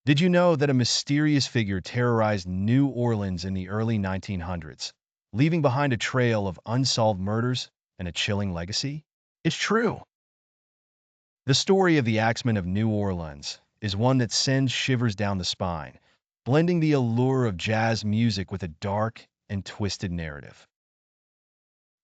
Did you know that a mysterious figure terrorized New Orleans in the early 1900s, leaving behind a trail of unsolved murders and a chilling legacy? It's true. The story of the Axeman of New Orleans is one that sends shivers down the spine, blending the allure of jazz music with a dark and twisted narrative.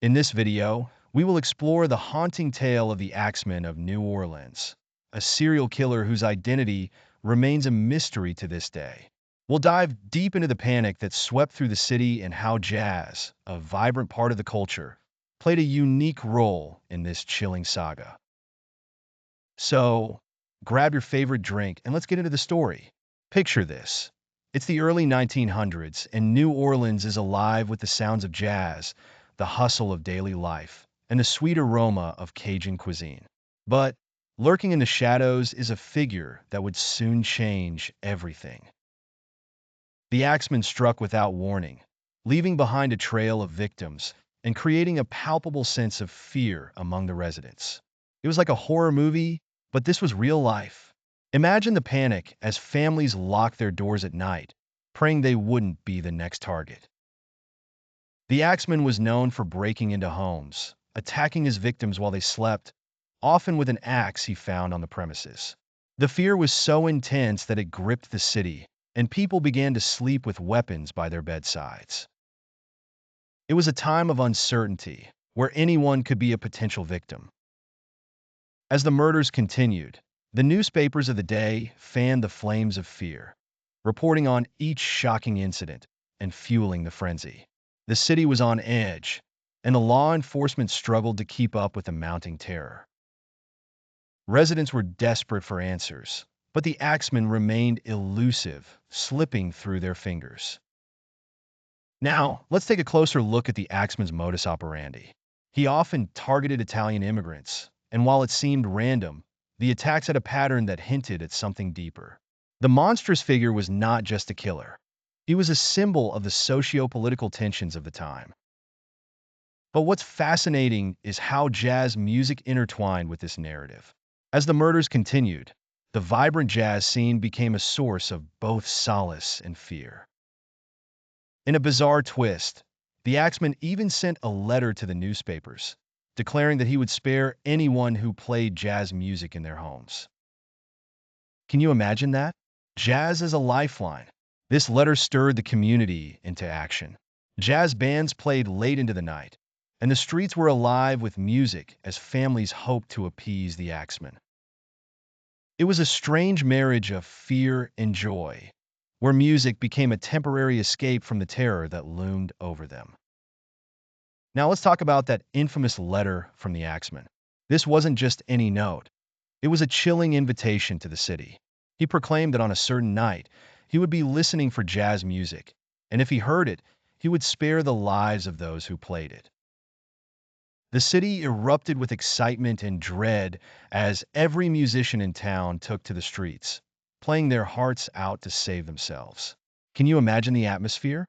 In this video, we will explore the haunting tale of the Axeman of New Orleans, a serial killer whose identity remains a mystery to this day. We'll dive deep into the panic that swept through the city and how jazz, a vibrant part of the culture, played a unique role in this chilling saga. So, grab your favorite drink and let's get into the story. Picture this. It's the early 1900s, and New Orleans is alive with the sounds of jazz, the hustle of daily life, and the sweet aroma of Cajun cuisine. But lurking in the shadows is a figure that would soon change everything. The axeman struck without warning, leaving behind a trail of victims and creating a palpable sense of fear among the residents. It was like a horror movie, but this was real life. Imagine the panic as families locked their doors at night, praying they wouldn't be the next target. The axeman was known for breaking into homes, attacking his victims while they slept, often with an axe he found on the premises. The fear was so intense that it gripped the city, and people began to sleep with weapons by their bedsides. It was a time of uncertainty, where anyone could be a potential victim. As the murders continued, the newspapers of the day fanned the flames of fear, reporting on each shocking incident and fueling the frenzy. The city was on edge, and the law enforcement struggled to keep up with the mounting terror. Residents were desperate for answers, but the axeman remained elusive, slipping through their fingers. Now, let's take a closer look at the axeman's modus operandi. He often targeted Italian immigrants, and while it seemed random, the attacks had a pattern that hinted at something deeper. The monstrous figure was not just a killer. He was a symbol of the socio-political tensions of the time. But what's fascinating is how jazz music intertwined with this narrative. As the murders continued, the vibrant jazz scene became a source of both solace and fear. In a bizarre twist, the axeman even sent a letter to the newspapers, declaring that he would spare anyone who played jazz music in their homes. Can you imagine that? Jazz as a lifeline. This letter stirred the community into action. Jazz bands played late into the night, and the streets were alive with music as families hoped to appease the axeman. It was a strange marriage of fear and joy, where music became a temporary escape from the terror that loomed over them. Now let's talk about that infamous letter from the axeman. This wasn't just any note. It was a chilling invitation to the city. He proclaimed that on a certain night, he would be listening for jazz music, and if he heard it, he would spare the lives of those who played it. The city erupted with excitement and dread as every musician in town took to the streets, playing their hearts out to save themselves. Can you imagine the atmosphere?